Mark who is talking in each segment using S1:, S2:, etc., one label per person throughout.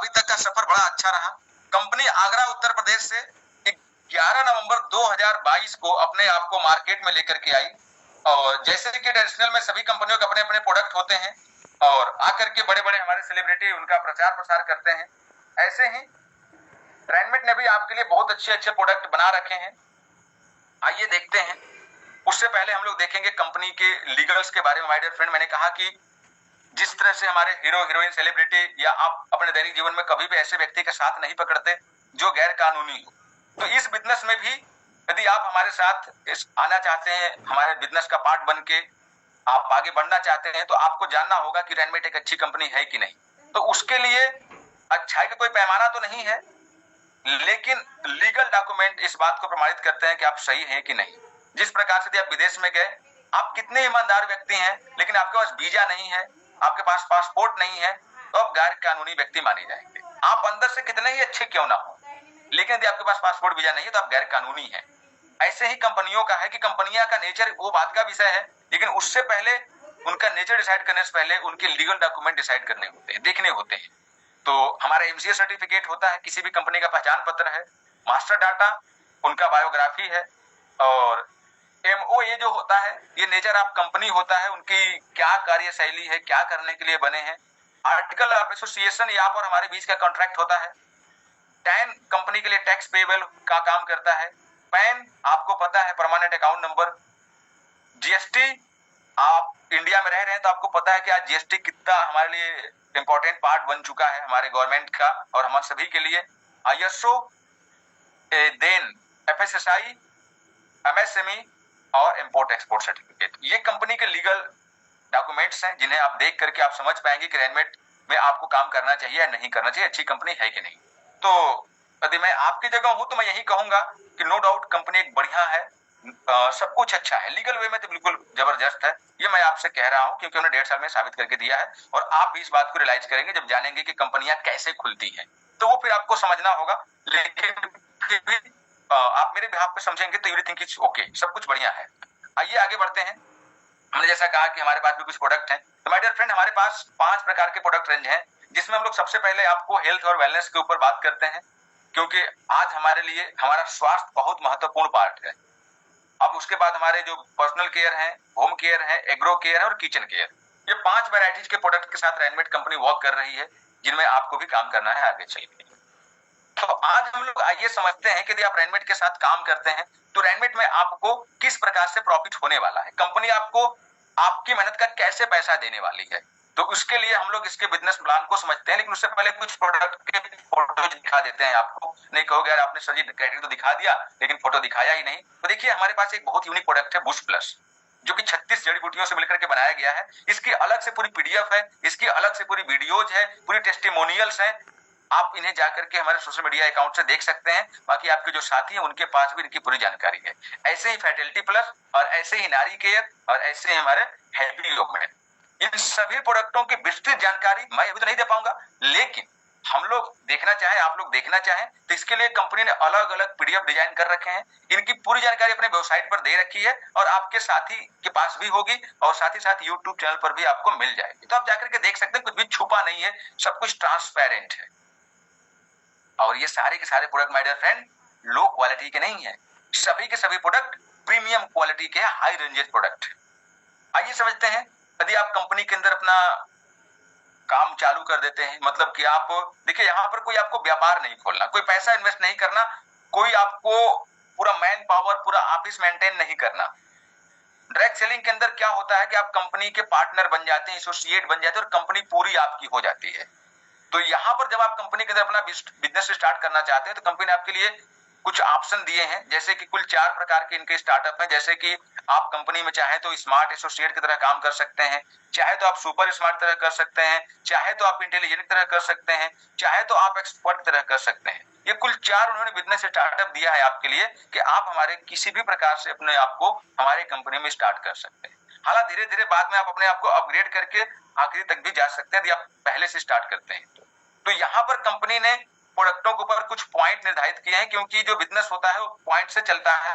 S1: अभी तक का सफर बड़ा अच्छा रहा। कंपनी आगरा उत्तर प्रदेश से 11 नवंबर 2022 को अपने आप को मार्केट में लेकर के आई। और जैसे कि ट्रेडिशनल में सभी कंपनियों के अपने अपने प्रोडक्ट होते हैं और आकर के बड़े बड़े हमारे सेलिब्रिटी उनका प्रचार प्रसार करते हैं, ऐसे ही रैनमेट ने भी आपके लिए बहुत अच्छे अच्छे प्रोडक्ट बना रखे हैं। आइए देखते हैं। उससे पहले हम लोग देखेंगे कंपनी के लीगल्स के बारे में। माय डियर फ्रेंड, मैंने कहा कि जिस तरह से हमारे हीरो हीरोइन सेलिब्रिटी या आप अपने दैनिक जीवन में कभी भी ऐसे व्यक्ति के साथ नहीं पकड़ते जो गैर कानूनी हो, तो इस बिजनेस में भी यदि आप हमारे साथ आना चाहते हैं, हमारे बिजनेस का पार्ट बन के आप आगे बढ़ना चाहते हैं, तो आपको जानना होगा कि रैनमेट एक अच्छी कंपनी है कि नहीं। तो उसके लिए अच्छाई का कोई पैमाना तो नहीं है, लेकिन लीगल डॉक्यूमेंट इस बात को प्रमाणित करते हैं कि आप सही हैं कि नहीं। जिस प्रकार से यदि आप विदेश में गए, आप कितने ईमानदार व्यक्ति हैं, लेकिन आपके पास वीजा नहीं है, आपके पास पासपोर्ट नहीं है, तो आप गैर कानूनी व्यक्ति माने जाएंगे। आप अंदर से कितने ही अच्छे क्यों ना हो, लेकिन यदि आपके पास पासपोर्ट वीजा नहीं है तो आप गैर कानूनी हैं। ऐसे ही कंपनियों का है कि कंपनियां का नेचर वो बात का विषय है, लेकिन उससे पहले उनका नेचर डिसाइड करने से पहले उनके लीगल डॉक्यूमेंट डिसाइड करने होते हैं, देखने होते हैं। तो हमारा एमसीए सर्टिफिकेट होता है, किसी भी कंपनी का पहचान पत्र है, मास्टर डाटा, उनका बायोग्राफी है, और एमओए जो होता है ये नेचर ऑफ कंपनी होता है, उनकी क्या कार्यशैली है, क्या करने के लिए बने हैं। आर्टिकल ऑफ एसोसिएशन यहाँ पर हमारे बीच का कॉन्ट्रैक्ट होता है। टैन कंपनी के लिए टैक्स पेबल का काम करता है। पैन आपको पता है, परमानेंट अकाउंट नंबर। जीएसटी, आप इंडिया में रह रहे हैं तो आपको पता है कि आज जीएसटी कितना हमारे लिए इंपॉर्टेंट पार्ट बन चुका है हमारे गवर्नमेंट का और हम सभी के लिए। आईएसओ, देन एफएसएसआई, एमएसएमई और इंपोर्ट एक्सपोर्ट सर्टिफिकेट, ये कंपनी के लीगल डॉक्यूमेंट्स हैं जिन्हें आप देख करके आप समझ पाएंगे कि रैनमेट में आपको काम करना चाहिए या नहीं करना चाहिए, अच्छी कंपनी है कि नहीं। तो यदि मैं आपकी जगह हूं तो मैं यही कहूंगा कि नो डाउट कंपनी एक बढ़िया है, सब कुछ अच्छा है, लीगल वे में तो बिल्कुल जबरदस्त है। ये मैं आपसे कह रहा हूं क्योंकि उन्होंने 1.5 साल में साबित करके दिया है, और आप भी इस बात को रियलाइज करेंगे जब जानेंगे कि कंपनियां कैसे खुलती हैं, तो वो फिर आपको समझना होगा। लेकिन फिर भी आप मेरे बिहाफ पे समझेंगे तो you will think it's okay, सब कुछ बढ़िया है। आइए आगे बढ़ते हैं। हमने जैसा कहा कि हमारे पास भी कुछ प्रोडक्ट हैं, तो माय डियर फ्रेंड हमारे पास 5 प्रकार के प्रोडक्ट रेंज हैं, जिसमें हम लोग सबसे पहले आपको हेल्थ और वेलनेस के ऊपर बात करते हैं, क्योंकि आज हमारे लिए हमारा स्वास्थ्य बहुत महत्वपूर्ण पार्ट है। अब उसके बाद हमारे जो पर्सनल केयर है, होम केयर है, एग्रो केयर है और किचन केयर, ये 5 वैरायटीज के प्रोडक्ट के साथ रैनमेट कंपनी वर्क कर रही है, जिनमें आपको भी काम करना है आगे चल के। तो आज हम लोग आइए समझते हैं कि यदि आप रैनमेट के साथ काम करते हैं तो रैनमेट में आपको किस प्रकार से प्रॉफिट होने वाला है, कंपनी आपको आपकी मेहनत का कैसे पैसा देने वाली है। तो उसके लिए हम लोग इसके बिजनेस प्लान को समझते हैं, लेकिन उससे पहले कुछ प्रोडक्ट के फोटो दिखा देते हैं आपको। नहीं कहोगे यार आपने सर जी कैटेगरी तो दिखा दिया लेकिन फोटो दिखाया ही नहीं। तो देखिए हमारे पास एक बहुत यूनिक प्रोडक्ट है बुश प्लस, जो कि 36 जड़ी बूटियों से मिलकर के बनाया गया है। इसकी अलग से पूरी पीडीएफ है, इसकी अलग से पूरी वीडियोज है, पूरी टेस्टिमोनियल्स हैं। आप इन्हें जाकर के हमारे सोशल मीडिया अकाउंट से देख सकते हैं। बाकी आपके जो साथी हैं उनके पास भी इनकी पूरी जानकारी है। ऐसे ही फर्टिलिटी प्लस और ऐसे ही नारी केयर और ऐसे ही हमारे हेल्दी वुमेन, इन सभी प्रोडक्टों की विस्तृत जानकारी मैं अभी तो नहीं दे पाऊंगा, लेकिन हम लोग देखना चाहें, आप लोग देखना चाहें तो इसके लिए कंपनी ने अलग अलग पीडीएफ डिजाइन कर रखे हैं। इनकी पूरी जानकारी अपने वेबसाइट पर दे रखी है और आपके साथी के पास भी होगी और साथ ही साथ यूट्यूब चैनल पर भी आपको मिल जाएगी। तो आप जाकर के देख सकते हैं, कुछ भी छुपा नहीं है, सब कुछ ट्रांसपेरेंट है। और ये सारे के सारे product my dear friend low quality के नहीं है, सभी के सभी प्रोडक्ट प्रीमियम क्वालिटी के हाई रेंजेड प्रोडक्ट। आइए समझते हैं, यदि आप कंपनी के अंदर अपना काम चालू कर देते हैं, मतलब कि आप देखिए यहाँ पर कोई आपको व्यापार नहीं खोलना, कोई पैसा इन्वेस्ट नहीं करना, कोई आपको पूरा मैन पावर पूरा ऑफिस मेंटेन नहीं करना। डायरेक्ट सेलिंग के अंदर क्या होता है कि आप कंपनी के पार्टनर बन जाते हैं, एसोसिएट बन जाते हैं और कंपनी पूरी आपकी हो जाती है। तो यहाँ पर जब आप कंपनी के अंदर अपना बिजनेस स्टार्ट करना चाहते हैं तो कंपनी ने आपके लिए कुछ ऑप्शन दिए हैं, जैसे कि कुल 4 प्रकार के इनके स्टार्टअप हैं। जैसे कि आप कंपनी में चाहे तो स्मार्ट एसोसिएट की तरह काम कर सकते हैं, चाहे तो आप सुपर स्मार्ट तरह कर सकते हैं, चाहे तो आप इंटेलिजेंट तरह कर सकते हैं, चाहे तो आप एक्सपर्ट तरह कर सकते हैं। ये कुल 4 उन्होंने बिजनेस स्टार्टअप दिया है आपके लिए कि आप हमारे किसी भी प्रकार से अपने आप को हमारे कंपनी में स्टार्ट कर सकते हैं। हालांकि धीरे धीरे बाद में आप अपने आप को अपग्रेड करके आखिरी तक भी जा सकते हैं यदि आप पहले से स्टार्ट करते हैं तो यहाँ पर कंपनी ने प्रोडक्टों के ऊपर कुछ पॉइंट निर्धारित किए हैं, क्योंकि जो बिजनेस होता है वो पॉइंट से चलता है।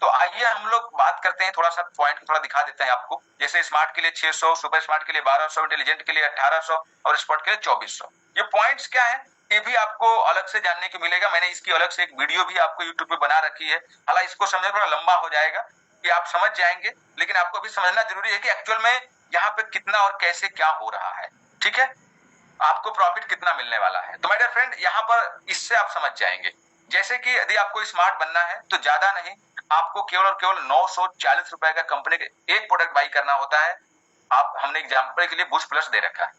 S1: तो आइए हम लोग बात करते हैं, थोड़ा सा पॉइंट थोड़ा दिखा देते हैं आपको। जैसे स्मार्ट के लिए 600, सुपर स्मार्ट के लिए 1200, इंटेलिजेंट के लिए 1800 और स्पोर्ट के लिए 2400। ये पॉइंट्स क्या है ये भी आपको अलग से जानने को मिलेगा। मैंने इसकी अलग से एक वीडियो भी आपको यूट्यूब पे बना रखी है। हालांकि इसको समझना थोड़ा लंबा हो जाएगा कि आप समझ जाएंगे, लेकिन आपको अभी समझना जरूरी है कि एक्चुअल में यहाँ पे कितना और कैसे क्या हो रहा है। ठीक है, आपको प्रॉफिट कितना मिलने वाला है। तो माय डियर फ्रेंड, यहाँ पर इससे आप समझ जाएंगे। जैसे कि यदि आपको स्मार्ट बनना है तो ज्यादा नहीं, आपको केवल और केवल 940 रुपए का कंपनी के एक प्रोडक्ट बाई करना होता है। आप हमने एग्जाम्पल के लिए बुश प्लस दे रखा है,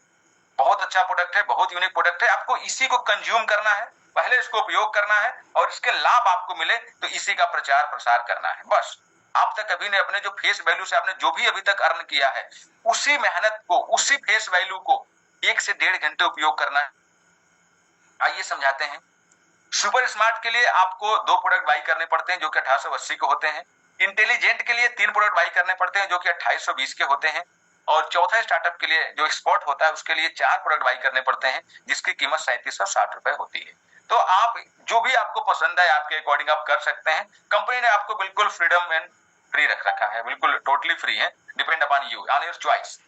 S1: बहुत अच्छा प्रोडक्ट है, बहुत यूनिक प्रोडक्ट है। आपको इसी को कंज्यूम करना है, पहले इसको उपयोग करना है और इसके लाभ आपको मिले तो इसी का प्रचार प्रसार करना है। बस आप तक अभी ने अपने जो फेस वैल्यू से आपने जो भी अभी तक अर्न किया है, उसी मेहनत को, उसी फेस वैल्यू को 1 से 1.5 घंटे उपयोग करना है। आइए समझाते हैं। सुपर स्मार्ट के लिए आपको 2 प्रोडक्ट बाई करने पड़ते हैं जो कि 1880 के होते हैं। इंटेलिजेंट के लिए 3 प्रोडक्ट बाई करने पड़ते हैं जो कि 2820 के होते हैं। और चौथा स्टार्टअप के लिए जो एक्सपोर्ट होता है उसके लिए 4 प्रोडक्ट बाई करने पड़ते हैं जिसकी कीमत 3760 रुपए होती है। तो आप जो भी आपको पसंद है आपके अकॉर्डिंग आप कर सकते हैं। कंपनी ने आपको बिल्कुल फ्रीडम एंड फ्री रख रखा है, बिल्कुल टोटली फ्री है, depend upon you, on your choice.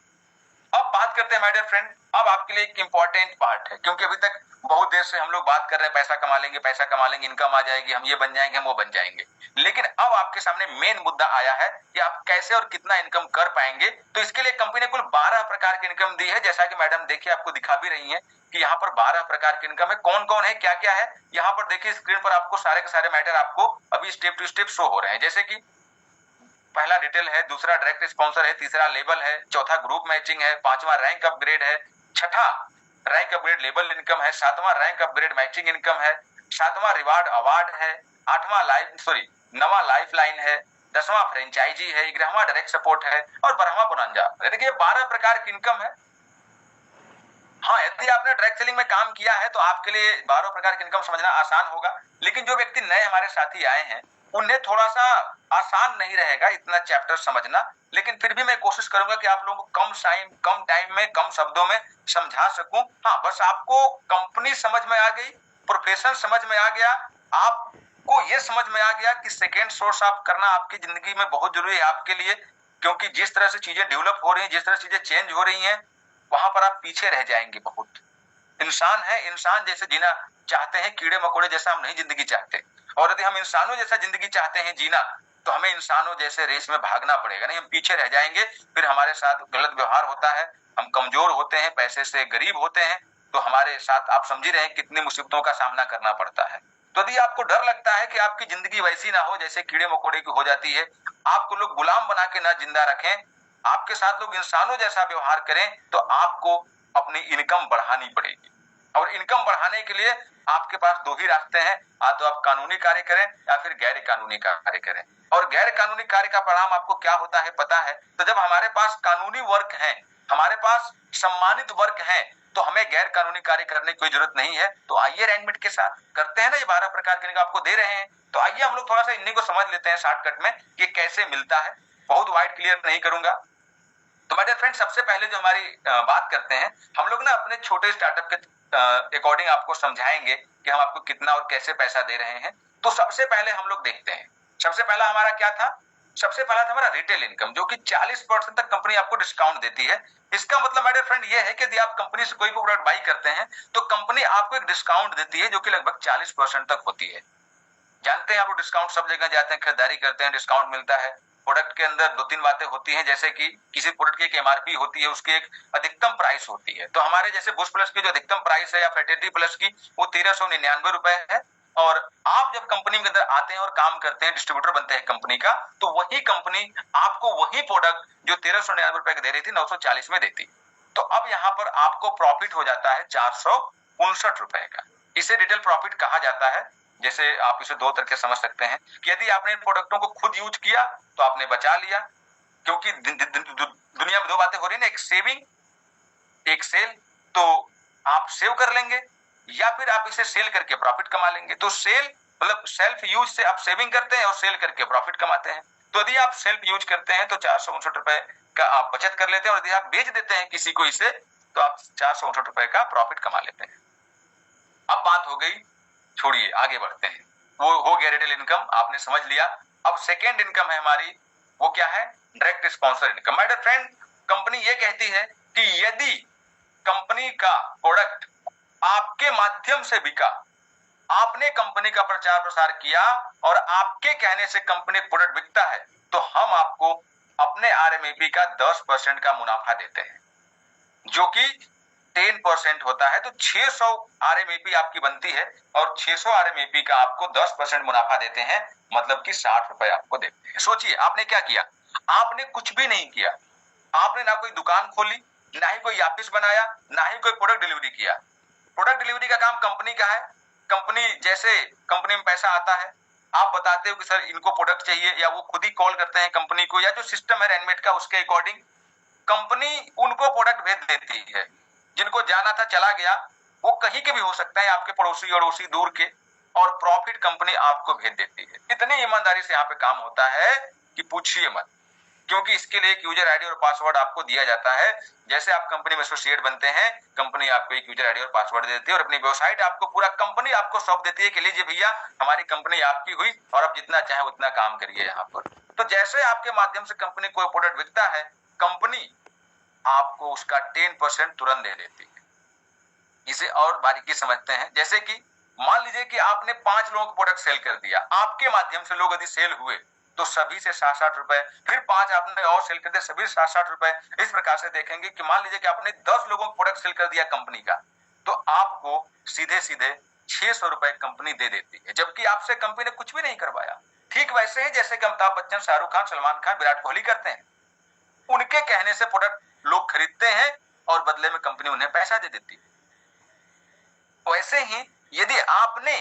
S1: अब बात करते हैं माय डियर फ्रेंड, अब आपके लिए एक इंपॉर्टेंट पार्ट है, क्योंकि अभी तक बहुत देर से हम लोग बात कर रहे हैं पैसा कमा लेंगे, पैसा कमा लेंगे, इनकम आ जाएगी, हम ये बन जाएंगे, हम वो बन जाएंगे। लेकिन अब आपके सामने मेन मुद्दा आया है कि आप कैसे और कितना इनकम कर पाएंगे। तो इसके लिए कंपनी ने कुल 12 प्रकार की इनकम दी है, जैसा कि मैडम देखिए आपको दिखा भी रही है कि यहाँ पर 12 प्रकार की इनकम है। कौन कौन है, क्या क्या है, यहाँ पर देखिए स्क्रीन पर आपको सारे के सारे मैटर आपको अभी स्टेप टू स्टेप शो हो रहे हैं। जैसे कि पहला रिटेल है, दूसरा डायरेक्ट स्पॉन्सर है, तीसरा लेबल है, चौथा ग्रुप मैचिंग है, पांचवा रैंक अपग्रेड है, छठा रैंक अपग्रेड लेबल इनकम है, सातवां रैंक अपग्रेड मैचिंग इनकम है, सातवां रिवार्ड अवार्ड है, आठवां नवा लाइफ लाइन है, 10वां फ्रेंचाइजी है, 11वां डायरेक्ट सपोर्ट है और 12वां बोनंजा। देखिए 12 प्रकार की इनकम है। हाँ, यदि आपने डायरेक्ट सेलिंग में काम किया है तो आपके लिए 12 प्रकार की इनकम समझना आसान होगा, लेकिन जो व्यक्ति नए हमारे साथी आए हैं उन्हें थोड़ा सा आसान नहीं रहेगा इतना चैप्टर समझना। लेकिन फिर भी मैं कोशिश करूंगा कि आप लोगों को कम टाइम में कम शब्दों में समझा सकूं। हाँ, बस आपको कंपनी समझ में आ गई, प्रोफेशन समझ में आ गया, आपको ये समझ में आ गया कि सेकेंड सोर्स आप करना आपकी जिंदगी में बहुत जरूरी है आपके लिए, क्योंकि जिस तरह से चीजें डेवलप हो रही हैं, जिस तरह से चीजें चेंज हो रही हैं, वहां पर आप पीछे रह जाएंगे बहुत। इंसान है, इंसान जैसे जीना चाहते हैं, कीड़े मकोड़े जैसा हम नहीं जिंदगी चाहते। और यदि हम इंसानों जैसा जिंदगी चाहते हैं जीना तो हमें इंसानों जैसे रेस में भागना पड़ेगा, नहीं हम पीछे रह जाएंगे, फिर हमारे साथ गलत व्यवहार होता है, हम कमजोर होते हैं, पैसे से गरीब होते हैं, तो हमारे साथ आप समझ रहे हैं कितनी मुसीबतों का सामना करना पड़ता है। तो यदि आपको डर लगता है कि आपकी जिंदगी वैसी ना हो जैसे कीड़े मकोड़े की हो जाती है, आपको लोग गुलाम बना के ना जिंदा रखें, आपके साथ लोग इंसानों जैसा व्यवहार करें, तो आपको अपनी इनकम बढ़ानी पड़ेगी। और इनकम बढ़ाने के लिए आपके पास 2 ही रास्ते हैं, या तो आप कानूनी कार्य करें या फिर गैर कानूनी कार्य करें। और गैर कानूनी कार्य का परिणाम आपको क्या होता है पता है? तो जब हमारे पास कानूनी वर्क है, हमारे पास सम्मानित वर्क है, तो हमें गैर कानूनी कार्य करने की कोई जरूरत नहीं है। तो आइए अरेंजमेंट के साथ करते हैं ना, ये 12 प्रकार के आपको दे रहे हैं, तो आइए हम लोग थोड़ा सा इन्हीं को समझ लेते हैं शॉर्टकट में कि कैसे मिलता है। बहुत वाइड क्लियर नहीं करूंगा। तो माय डियर फ्रेंड, सबसे पहले जो हमारी बात करते हैं, हम लोग ना अपने छोटे स्टार्टअप के अकॉर्डिंग आपको समझाएंगे कि हम आपको कितना और कैसे पैसा दे रहे हैं। तो सबसे पहले हम लोग देखते हैं, सबसे पहला हमारा क्या था? सबसे पहला था हमारा रिटेल इनकम, जो कि 40% तक कंपनी आपको डिस्काउंट देती है। इसका मतलब माय डियर फ्रेंड ये है कि यदि आप कंपनी से कोई भी प्रोडक्ट बाई करते हैं तो कंपनी आपको एक डिस्काउंट देती है जो कि लगभग 40% तक होती है। जानते हैं आप लोग डिस्काउंट सब जगह जाते हैं, खरीदारी करते हैं, डिस्काउंट मिलता है। प्रोडक्ट के अंदर 2-3 बातें होती हैं, जैसे कि किसी प्रोडक्ट की एक एमआरपी होती है, उसकी एक अधिकतम प्राइस होती है। तो हमारे जैसे बुश प्लस की जो अधिकतम प्राइस है या फैटेलिटी प्लस की, वो 1399 रुपए है। और आप जब कंपनी के अंदर आते हैं और काम करते हैं, डिस्ट्रीब्यूटर बनते हैं कंपनी का, तो वही कंपनी आपको वही प्रोडक्ट जो 1399 रुपए दे रही थी 940 में देती। तो अब यहाँ पर आपको प्रॉफिट हो जाता है 459 रुपए का। इसे रिटेल प्रॉफिट कहा जाता है। जैसे आप इसे 2 तरह से समझ सकते हैं कि यदि आपने इन प्रोडक्टों को खुद यूज किया तो आपने बचा लिया, क्योंकि दुनिया में 2 बातें हो रही है ना, एक सेविंग, एक सेल। तो आप सेव कर लेंगे या फिर आप इसे सेल करके प्रॉफिट कमा लेंगे। तो सेल मतलब सेल्फ यूज से आप सेविंग करते हैं और सेल करके प्रॉफिट कमाते हैं। तो यदि आप सेल्फ यूज करते हैं तो 459 रुपए का आप बचत कर लेते हैं, और यदि आप बेच देते हैं किसी को इसे तो आप 459 रुपए का प्रॉफिट कमा लेते हैं। अब बात हो गई, छोड़िए आगे बढ़ते हैं, वो हो गया रिटेल इनकम, आपने समझ लिया। अब सेकेंड इनकम है हमारी, वो क्या है? Direct sponsor income. My dear friend, company ये कहती है कि यदि कंपनी का प्रोडक्ट आपके माध्यम से बिका, आपने कंपनी का प्रचार प्रसार किया और आपके कहने से कंपनी प्रोडक्ट बिकता है, तो हम आपको अपने आरएमएपी का 10% का मुनाफा देते हैं, जो कि 10% होता है। तो 600 आरएमएपी आपकी बनती है और 600 आरएमएपी का आपको 10% मुनाफा देते हैं, मतलब कि 60 रुपए आपको देते हैं। सोचिए आपने क्या किया, आपने कुछ भी नहीं किया, आपने ना कोई दुकान खोली, ना ही कोई ऑफिस बनाया, ना ही कोई प्रोडक्ट डिलीवरी किया। प्रोडक्ट डिलीवरी का काम कंपनी का है। कंपनी जैसे कंपनी में पैसा आता है, आप बताते हो कि सर इनको प्रोडक्ट चाहिए, या वो खुद ही कॉल करते हैं कंपनी को, या जो सिस्टम है रेनमेट का उसके अकॉर्डिंग कंपनी उनको प्रोडक्ट भेज देती है। जिनको जाना था चला गया, वो कहीं के भी हो सकता है, आपके पड़ोसी अड़ोसी दूर के, और प्रॉफिट कंपनी आपको भेज देती है। इतनी ईमानदारी से यहाँ पे काम होता है कि पूछिए मत, क्योंकि इसके लिए एक यूजर आईडी और पासवर्ड आपको दिया जाता है। जैसे आप कंपनी में एसोसिएट बनते हैं, कंपनी आपको एक यूजर आईडी और पासवर्ड देती है और अपनी वेबसाइट आपको पूरा कंपनी आपको सौंप देती है कि लीजिए भैया हमारी कंपनी आपकी हुई और आप जितना चाहे उतना काम करिए यहाँ पर। तो जैसे आपके माध्यम से कंपनी कोई प्रोडक्ट बिकता है, कंपनी आपको उसका 10% तुरंत दे देती है। इसे और बारीकी समझते हैं, जैसे कि मान लीजिए कि आपने 5 लोगों को प्रोडक्ट सेल कर दिया, आपके माध्यम से लोग यदि सेल हुए तो सभी से 60-60 रुपए, फिर 5 आपने और सेल कर दिया, सभी 60-60 रुपए। इस प्रकार से देखेंगे कि मान लीजिए कि आपने 10 लोगों को प्रोडक्ट सेल कर दिया कंपनी का, तो आपको सीधे सीधे 600 रुपए कंपनी दे देती है, जबकि आपसे कंपनी ने कुछ भी नहीं करवाया। ठीक वैसे ही जैसे कि अमिताभ बच्चन, शाहरुख खान, सलमान खान, विराट कोहली करते हैं, उनके कहने से प्रोडक्ट लोग खरीदते हैं और बदले में कंपनी उन्हें पैसा दे देती है। वैसे ही यदि आपने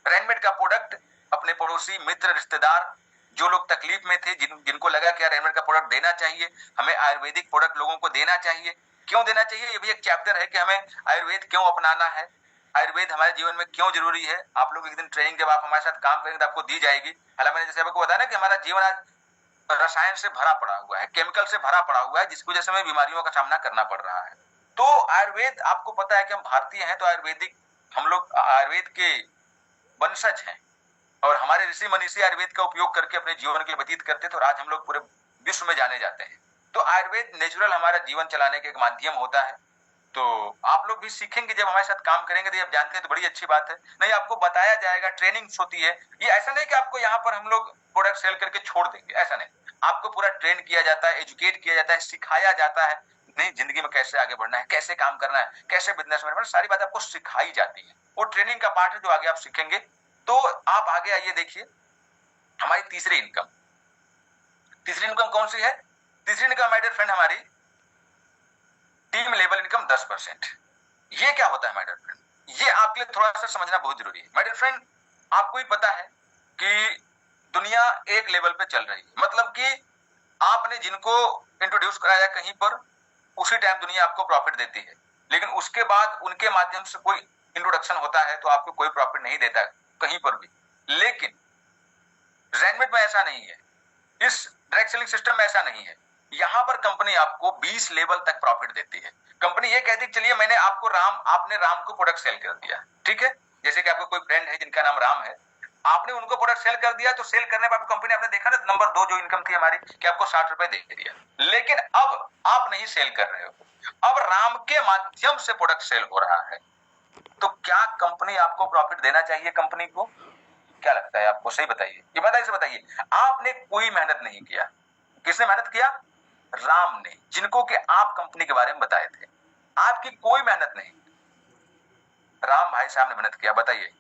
S1: रेनमेट का प्रोडक्ट अपने पड़ोसी, मित्र, रिश्तेदार, जो लोग तकलीफ में थे, जिनको लगा कि रेनमेट का प्रोडक्ट देना चाहिए, हमें आयुर्वेदिक प्रोडक्ट लोगों को देना चाहिए। क्यों देना चाहिए, ये भी एक चैप्टर है कि हमें आयुर्वेद क्यों अपनाना है, आयुर्वेद हमारे जीवन में क्यों जरूरी है। आप लोग एक दिन ट्रेनिंग जब आप हमारे साथ काम करेंगे तो आपको दी जाएगी। हालांकि मैंने जैसे आपको बताया ना कि हमारा जीवन आज रसायन से भरा पड़ा हुआ है, केमिकल से भरा पड़ा हुआ है, जिसकी वजह से हमें बीमारियों का सामना करना पड़ रहा है। तो आयुर्वेद, आपको पता है कि हम भारतीय हैं, तो आयुर्वेदिक, हम लोग आयुर्वेद के वंशज हैं और हमारे ऋषि मनीषी आयुर्वेद का उपयोग करके अपने जीवन के व्यतीत करते थे और आज हम लोग पूरे विश्व में जाने जाते हैं। तो आयुर्वेद नेचुरल हमारा जीवन चलाने का एक माध्यम होता है। तो आप लोग भी सीखेंगे जब हमारे साथ काम करेंगे, तो आप जानते हैं तो बड़ी अच्छी बात है। नहीं, आपको बताया जाएगा, ट्रेनिंग्स होती है। ये ऐसा नहीं कि आपको यहाँ पर हम लोग प्रोडक्ट सेल करके छोड़ देंगे, ऐसा नहीं। आपको पूरा ट्रेन किया जाता है, एजुकेट किया जाता है, सिखाया जाता है, नहीं जिंदगी में कैसे आगे बढ़ना है, कैसे काम करना है, कैसे बिजनेस में, सारी बात आपको सिखाई जाती है। वो ट्रेनिंग का पार्ट है जो आगे आप सीखेंगे। तो आप आगे आइए, देखिए हमारी तीसरी इनकम कौन सी है। तीसरी इनकम माय डियर फ्रेंड हमारी टीम लेवल इनकम 10%। ये क्या होता है माय डियर फ्रेंड, ये आपके लिए थोड़ा सा समझना बहुत जरूरी है। माय डियर फ्रेंड, आपको ही पता है कि दुनिया एक लेवल पे चल रही है, मतलब कि आपने जिनको इंट्रोड्यूस कराया कहीं पर, उसी टाइम दुनिया आपको प्रॉफिट देती है, लेकिन उसके बाद उनके माध्यम से कोई इंट्रोडक्शन होता है तो आपको कोई प्रॉफिट नहीं देता कहीं पर भी। लेकिन रेनमेट में ऐसा नहीं है, इस डायरेक्ट सेलिंग सिस्टम में ऐसा नहीं है। यहां पर कंपनी आपको 20 लेवल तक प्रॉफिट देती है। कंपनी ये कहती है चलिए मैंने आपको आपने राम को प्रोडक्ट सेल कर दिया, ठीक है। जैसे कि आपको कोई फ्रेंड है जिनका नाम राम है, आपने उनको प्रोडक्ट सेल कर दिया, तो सेल करने पर कंपनी, आपने देखा ना नंबर 2 जो इनकम थी हमारी, कि आपको 60 रुपए दे दिया। लेकिन अब आप नहीं सेल कर रहे हो, अब राम के माध्यम से प्रोडक्ट सेल हो रहा है। तो क्या कंपनी आपको प्रॉफिट देना चाहिए? कंपनी को क्या लगता है आपको, सही बताइए, ईमानदारी से बताइए। आपने कोई मेहनत नहीं किया, किसने मेहनत किया? राम ने, जिनको कि आप कंपनी के बारे में बताए थे। आपकी कोई मेहनत नहीं, राम भाई साहब ने मेहनत किया। बताइए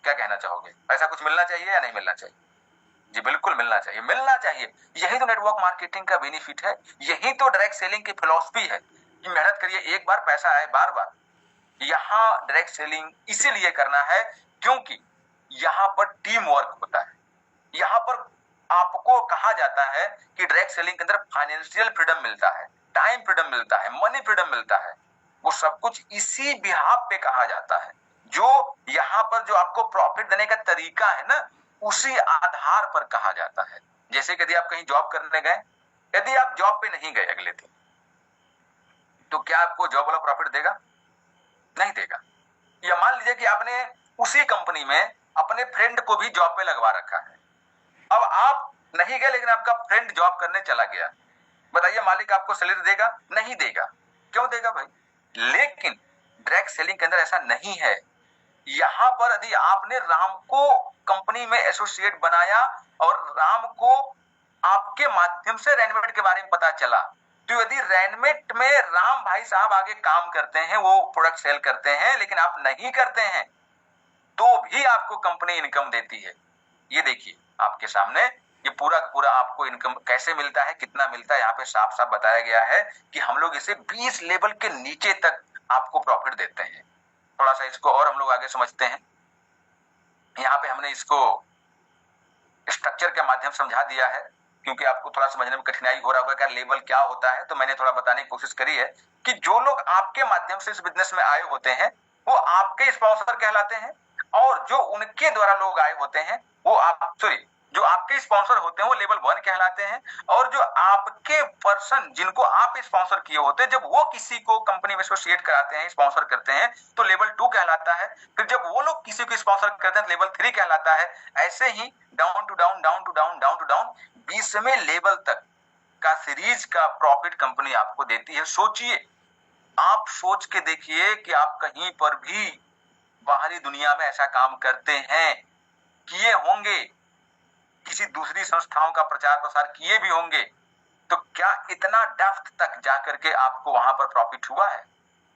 S1: क्या कहना चाहोगे, ऐसा कुछ मिलना चाहिए या नहीं मिलना चाहिए? जी बिल्कुल मिलना चाहिए, मिलना चाहिए। यही तो नेटवर्क मार्केटिंग का बेनिफिट है, यही तो डायरेक्ट सेलिंग की फिलॉसफी है कि मेहनत करिए, एक बार पैसा आए बार बार। यहां डायरेक्ट सेलिंग इसीलिए करना है क्योंकि यहां पर टीम वर्क होता है। यहां पर आपको कहा जाता है कि डायरेक्ट सेलिंग के अंदर फाइनेंशियल फ्रीडम मिलता है, टाइम फ्रीडम मिलता है, मनी फ्रीडम मिलता है। वो सब कुछ इसी बिहाफ पे कहा जाता है। जो यहां पर जो आपको प्रॉफिट देने का तरीका है ना, उसी आधार पर कहा जाता है। जैसे कि यदि आप कहीं जॉब करने गए, यदि आप जॉब पे नहीं गए अगले दिन, तो क्या आपको जॉब वाला प्रॉफिट देगा? नहीं देगा। या मान लीजिए कि आपने उसी कंपनी में अपने फ्रेंड को भी जॉब पे लगवा रखा है, अब आप नहीं गए लेकिन आपका फ्रेंड जॉब करने चला गया, बताइए मालिक आपको सैलरी देगा? नहीं देगा। क्यों देगा भाई? लेकिन डायरेक्ट सेलिंग के अंदर ऐसा नहीं है। यहाँ पर यदि आपने राम को कंपनी में एसोसिएट बनाया और राम को आपके माध्यम से रैनमेट के बारे में पता चला, तो यदि रैनमेट में राम भाई साहब आगे काम करते हैं, वो प्रोडक्ट सेल करते हैं, लेकिन आप नहीं करते हैं, तो भी आपको कंपनी इनकम देती है। ये देखिए आपके सामने ये पूरा पूरा आपको इनकम कैसे मिलता है, कितना मिलता है, यहाँ पे साफ साफ बताया गया है कि हम लोग इसे 20 लेवल के नीचे तक आपको प्रॉफिट देते हैं। थोड़ा सा इसको और हम लोग आगे समझते हैं। यहाँ पे हमने इसको स्ट्रक्चर के माध्यम समझा दिया है, क्योंकि आपको थोड़ा समझने में कठिनाई हो रहा होगा कि लेबल क्या होता है, तो मैंने थोड़ा बताने की कोशिश करी है कि जो लोग आपके माध्यम से इस बिजनेस में आए होते हैं वो आपके स्पॉन्सर कहलाते हैं, और जो उनके द्वारा लोग आए होते हैं वो जो आपके स्पॉन्सर होते हैं वो लेवल 1 कहलाते हैं, और जो आपके पर्सन जिनको आप स्पॉन्सर किए होते हैं, जब वो किसी को कंपनी में एसोसिएट कराते हैं, स्पॉन्सर करते हैं, तो लेवल 2 कहलाता है। फिर जब वो लोग किसी को स्पॉन्सर करते हैं तो लेवल 3 कहलाता है। ऐसे ही down to down down to down down to down 20वें लेवल तक का सीरीज का प्रॉफिट कंपनी आपको देती है। सोचिए, आप सोच के देखिए कि आप कहीं पर भी बाहरी दुनिया में ऐसा काम करते हैं, किए होंगे, किसी दूसरी संस्थाओं का प्रचार प्रसार किए भी होंगे, तो क्या इतना डेप्थ तक जाकर के आपको वहां पर प्रॉफिट हुआ है?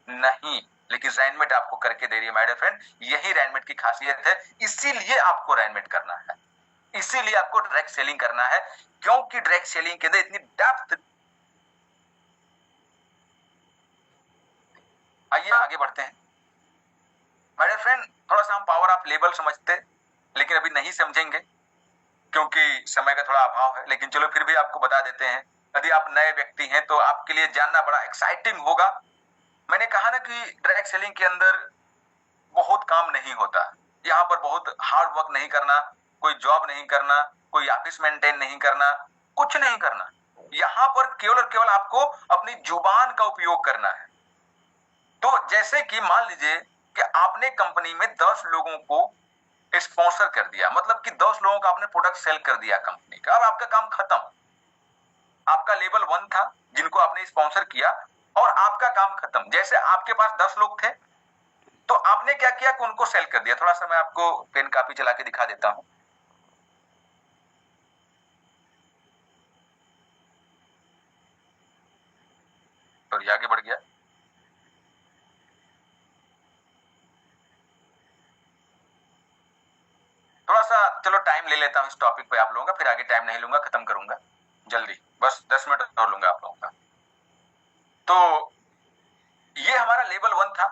S1: नहीं। लेकिन रैनमेट आपको करके दे रही है माय डियर फ्रेंड। यही रैनमेट की खासियत है, इसीलिए आपको रैनमेट करना है, इसीलिए आपको डायरेक्ट सेलिंग करना है, क्योंकि डायरेक्ट सेलिंग के अंदर इतनी डेप्थ। आइए आगे बढ़ते हैं माय डियर फ्रेंड। थोड़ा सा हम पावर ऑफ लेबल समझते, लेकिन अभी नहीं समझेंगे क्योंकि समय का थोड़ा अभाव है, लेकिन चलो फिर भी आपको बता देते हैं। यदि आप नए व्यक्ति हैं तो आपके लिए जानना बड़ा एक्साइटिंग होगा। मैंने कहा ना कि डायरेक्ट सेलिंग के अंदर बहुत काम नहीं होता, यहाँ पर बहुत हार्ड वर्क नहीं करना, कोई जॉब नहीं करना, कोई ऑफिस मेंटेन नहीं करना, कुछ नहीं करना। यहाँ पर केवल और केवल आपको अपनी जुबान का उपयोग करना है। तो जैसे कि मान लीजिए कि आपने कंपनी में 10 लोगों को स्पॉन्सर कर दिया, मतलब कि 10 लोगों का आपने प्रोडक्ट सेल कर दिया कंपनी का, अब आपका काम खत्म। आपका लेवल 1 था जिनको आपने स्पॉन्सर किया, और आपका काम खत्म। जैसे आपके पास 10 लोग थे, तो आपने क्या किया कि उनको सेल कर दिया। थोड़ा सा मैं आपको पेन कॉपी चला के दिखा देता हूं। तो ये आगे बढ़ गया। थोड़ा सा चलो टाइम ले लेता हूं इस टॉपिक पे आप लोगों का, फिर आगे टाइम नहीं लूंगा, खत्म करूंगा जल्दी, बस 10 मिनट और लूंगा आप लोगों का। तो ये हमारा लेवल 1 था।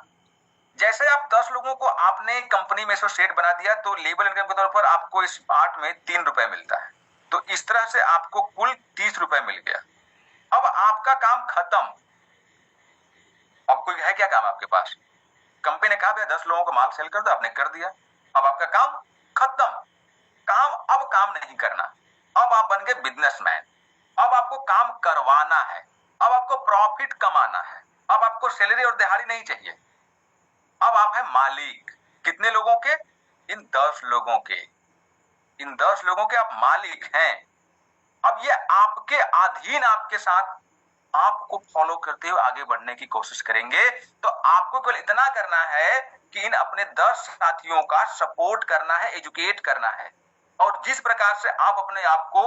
S1: जैसे आप 10 लोगों को आपने कंपनी में एसोसिएट बना दिया, तो लेवल इनकम के तौर पर आपको इस पार्ट में 3 रुपए मिलता है। तो इस तरह से आपको कुल 30 रुपए मिल गया। अब आपका काम खत्म। अब कोई है क्या काम आपके पास? कंपनी ने कहा भैया 10 लोगों को माल सेल कर दो, आपने कर दिया। अब आपका काम खत्म। अब काम नहीं करना। अब आप बन गए बिजनेसमैन। अब आपको काम करवाना है, अब आपको प्रॉफिट कमाना है, अब आपको सैलरी और दिहाड़ी नहीं चाहिए। अब आप हैं मालिक। कितने लोगों के? इन 10 लोगों के। इन 10 लोगों के आप मालिक हैं। अब ये आपके अधीन, आपके साथ आपको फॉलो करते हुए आगे बढ़ने की कोशिश करेंगे। तो आपको केवल इतना करना है कि इन अपने 10 साथियों का सपोर्ट करना है, एजुकेट करना है। और जिस प्रकार से आप अपने आप को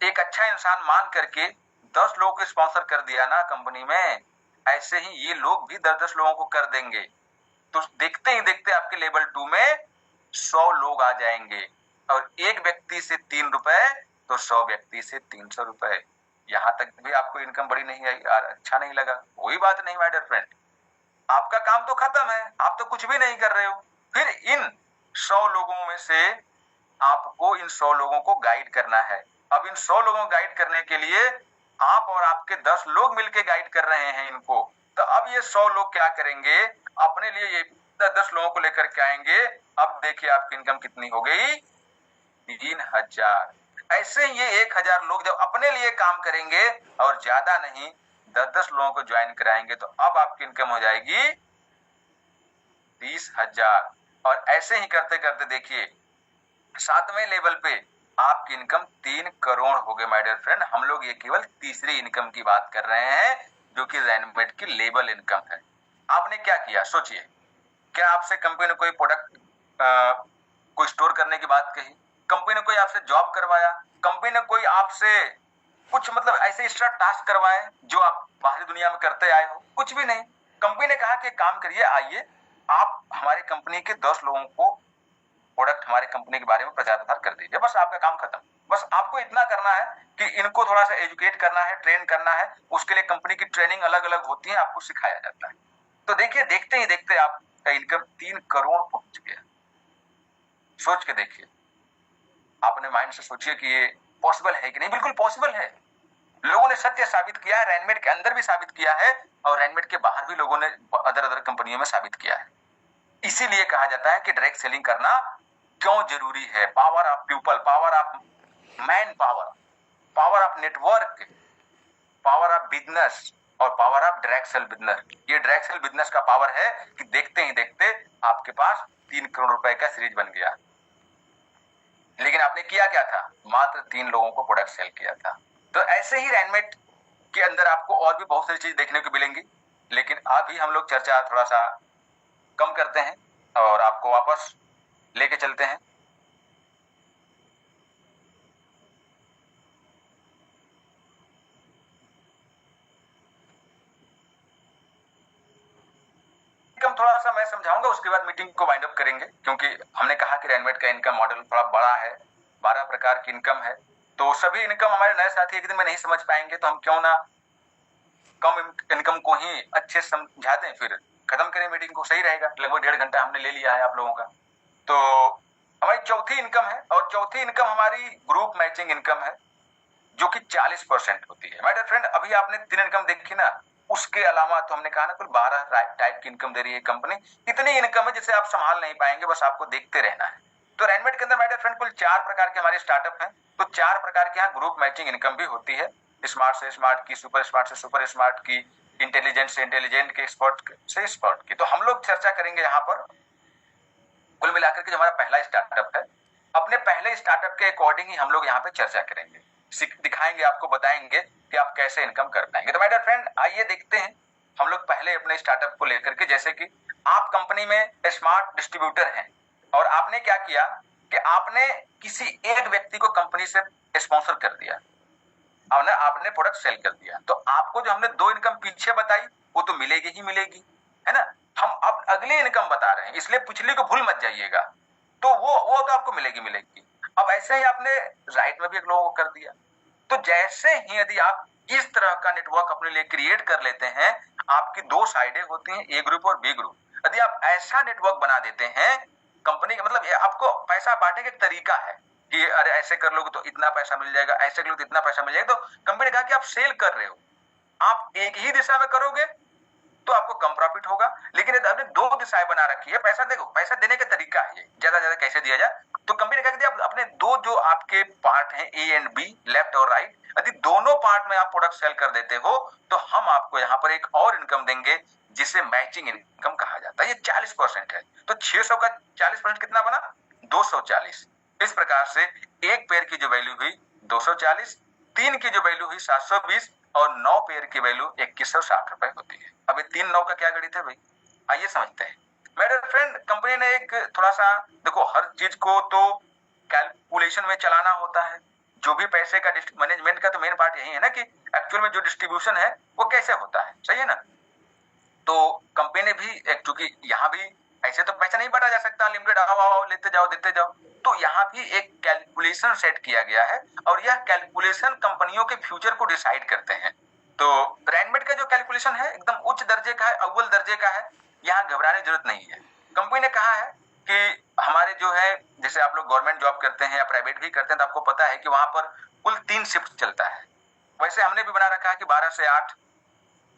S1: एक अच्छा इंसान मान करके 10 लोगों को स्पॉन्सर कर दिया ना कंपनी में, ऐसे ही ये लोग भी 10-10 लोगों को कर देंगे। तो देखते ही देखते आपके लेवल 2 में 100 लोग आ जाएंगे, और एक व्यक्ति से 3 रुपए, तो 100 व्यक्ति से 300 रुपए। यहां तक भी आपको इनकम बड़ी नहीं आई यार, अच्छा नहीं लगा? कोई बात नहीं माय डियर फ्रेंड, आपका काम तो खत्म है, आप तो कुछ भी नहीं कर रहे हो। फिर इन 100 लोगों में से आपको इन 100 लोगों को गाइड करना है। अब इन 100 लोगों को गाइड करने के लिए आप और आपके 10 लोग मिलकर गाइड कर रहे हैं इनको। तो अब ये 100 लोग क्या करेंगे? अपने लिए ये 10 लोगों को लेकर के आएंगे। अब देखिए आपकी इनकम कितनी हो गई? 3000। ऐसे ये 1000 लोग जब अपने लिए काम करेंगे और ज्यादा नहीं 10-10 लोगों को ज्वाइन कराएंगे, तो अब आपकी इनकम हो जाएगी 30,000। और ऐसे ही करते करते देखिए 7वें लेवल पे आपकी इनकम 3 करोड़ हो गए माय डियर फ्रेंड। हम लोग ये केवल तीसरी इनकम की बात कर रहे हैं, जो कि रैनमेट की लेवल इनकम है। आपने क्या किया सोचिए, क्या आपसे कंपनी ने कोई प्रोडक्ट कोई स्टोर करने की बात कही, कंपनी ने कोई आपसे जॉब करवाया, कंपनी ने कोई आपसे कुछ मतलब ऐसे एक्स्ट्रा टास्क करवाए जो आप बाहरी दुनिया में करते आए हो? कुछ भी नहीं। कंपनी ने कहा कि काम करिए, आइए आप हमारी कंपनी के 10 लोगों को प्रोडक्ट हमारे कंपनी के बारे में प्रचार प्रसार कर दीजिए, बस आपका काम खत्म। बस आपको इतना करना है कि इनको थोड़ा सा एजुकेट करना है, ट्रेन करना है, उसके लिए कंपनी की ट्रेनिंग अलग अलग होती है, आपको सिखाया जाता है। तो देखिए, देखते ही देखते आपका इनकम 3 करोड़ पहुंच गया। सोच के देखिए, आपने माइंड से सोचिए कि ये पॉसिबल है कि नहीं। बिल्कुल पॉसिबल है। लोगों ने सत्य साबित किया है, रैनमेड के अंदर भी साबित किया है और रैनमेड के बाहर भी लोगों ने अदर अदर कंपनियों में साबित किया है। इसीलिए कहा जाता है कि डायरेक्ट सेलिंग करना क्यों जरूरी है। Power of people, power of man power, power of network, power of business और power of direct sale business. ये डायरेक्ट सेल बिजनेस का पावर है कि देखते ही देखते आपके पास 3 करोड़ रुपए का सीरीज बन गया। लेकिन आपने किया क्या था? मात्र 3 लोगों को प्रोडक्ट सेल किया था। तो ऐसे ही रैनमेट के अंदर आपको और भी बहुत सारी चीज देखने को मिलेंगी, लेकिन अभी हम लोग चर्चा थोड़ा सा कम करते हैं और आपको वापस लेके चलते हैं। इनकम थोड़ा सा मैं समझाऊंगा, उसके बाद मीटिंग को वाइंड अप करेंगे, क्योंकि हमने कहा कि रैनमेट का इनकम मॉडल थोड़ा बड़ा है, 12 प्रकार की इनकम है। तो सभी इनकम हमारे नए साथी एक दिन में नहीं समझ पाएंगे, तो हम क्यों ना कम इनकम को ही अच्छे समझा दें, फिर खत्म करें मीटिंग को, सही रहेगा। लगभग 1.5 घंटा हमने ले लिया है आप लोगों का। तो हमारी चौथी इनकम है, और चौथी इनकम हमारी ग्रुप मैचिंग इनकम है, जो कि 40% होती है। माय डियर फ्रेंड, अभी आपने 3 इनकम देखी ना, उसके अलावा तो हमने कहा ना कुल 12 टाइप की इनकम दे रही है कंपनी। इतनी इनकम है जिसे आप संभाल नहीं पाएंगे, बस आपको देखते रहना है। तो रैनमेट के अंदर माय डियर फ्रेंड कुल 4 प्रकार के हमारे स्टार्टअप हैं। तो 4 प्रकार के यहाँ ग्रुप मैचिंग इनकम भी होती है। स्मार्ट से स्मार्ट की, सुपर स्मार्ट से सुपर स्मार्ट की, इंटेलिजेंट से इंटेलिजेंट के, एक्सपर्ट से एक्सपर्ट की। तो हम लोग चर्चा करेंगे यहाँ पर कुल मिलाकर के जो हमारा पहला स्टार्टअप है, अपने पहले स्टार्टअप के अकॉर्डिंग ही हम लोग यहाँ पे चर्चा करेंगे, दिखाएंगे आपको, बताएंगे कि आप कैसे इनकम कर पाएंगे। तो माय डियर फ्रेंड, आइए देखते हैं हम लोग पहले अपने स्टार्टअप को लेकर के। जैसे कि आप कंपनी में स्मार्ट डिस्ट्रीब्यूटर हैं और आपने क्या किया कि आपने किसी एक व्यक्ति को कंपनी से स्पॉन्सर कर दिया और ना आपने प्रोडक्ट सेल कर दिया। तो आपको जो हमने 2 इनकम पीछे बताई वो तो मिलेगी ही मिलेगी, है ना। हम अब अगली इनकम बता रहे हैं, इसलिए पिछली को भूल मत जाइएगा। तो वो तो आपको मिलेगी मिलेगी। अब ऐसे ही आपने राइट में भी एक लोगों को कर दिया। तो जैसे ही यदि आप इस तरह का नेटवर्क अपने लिए क्रिएट कर लेते हैं, आपकी 2 साइडें होती हैं, ए ग्रुप और बी ग्रुप। यदि आप ऐसा नेटवर्क बना देते हैं कंपनी का, मतलब आपको पैसा बांटने का एक तरीका है कि अरे ऐसे कर लोगे तो इतना पैसा मिल जाएगा, ऐसे कर लोगे तो इतना पैसा मिल जाएगा। तो कंपनी ने कहा कि आप सेल कर रहे हो, आप एक ही दिशा में करोगे तो आपको कम प्रॉफिट होगा, लेकिन यदि आपने 2 दिशाएं बना रखी है, पैसा देखो, पैसा देने का तरीका है ये, ज्यादा कैसे दिया जाए। तो कंपनी ने कहा कि आप अपने 2 जो आपके पार्ट हैं, ए एंड बी, लेफ्ट और राइट, यदि दोनों पार्ट में आप प्रोडक्ट सेल कर देते हो तो हम आपको यहाँ पर एक और इनकम देंगे जिसे मैचिंग इनकम कहा जाता है। ये 40% है। तो 600 का 40% कितना बना? 240। इस प्रकार से एक पेयर की जो वैल्यू हुई 240, 3 की जो वैल्यू हुई 720 और 9 पेयर की वैल्यू 2160 रुपए होती है। अब ये 3 9 का क्या गणित है भाई, आइए समझते हैं। मेरे फ्रेंड, कंपनी ने एक थोड़ा सा देखो, हर चीज को तो कैलकुलेशन में चलाना होता है। जो भी पैसे का मैनेजमेंट का तो मेन पार्ट यही है ना कि एक्चुअल में जो डिस्ट्रीब्यूशन है वो कैसे होता है, सही है ना। तो कंपनी ने भी एक, चूंकि यहाँ भी ऐसे तो पैसा नहीं बढ़ा जा सकता लिमिटेड, आओ लेते जाओ देते जाओ, तो यहाँ भी एक कैलकुलेशन सेट किया गया है और यह कैलकुलेशन कंपनियों के फ्यूचर को डिसाइड करते हैं। तो रैनमेट का जो कैलकुलेशन है एकदम उच्च दर्जे का है, अव्वल दर्जे का है, यहाँ घबराने की जरूरत नहीं है। कंपनी ने कहा है कि हमारे जो है, जैसे आप लोग गवर्नमेंट जॉब करते हैं या प्राइवेट भी करते हैं, तो आपको पता है कि वहां पर कुल 3 शिफ्ट चलता है। वैसे हमने भी बना रखा है कि 12 से 8।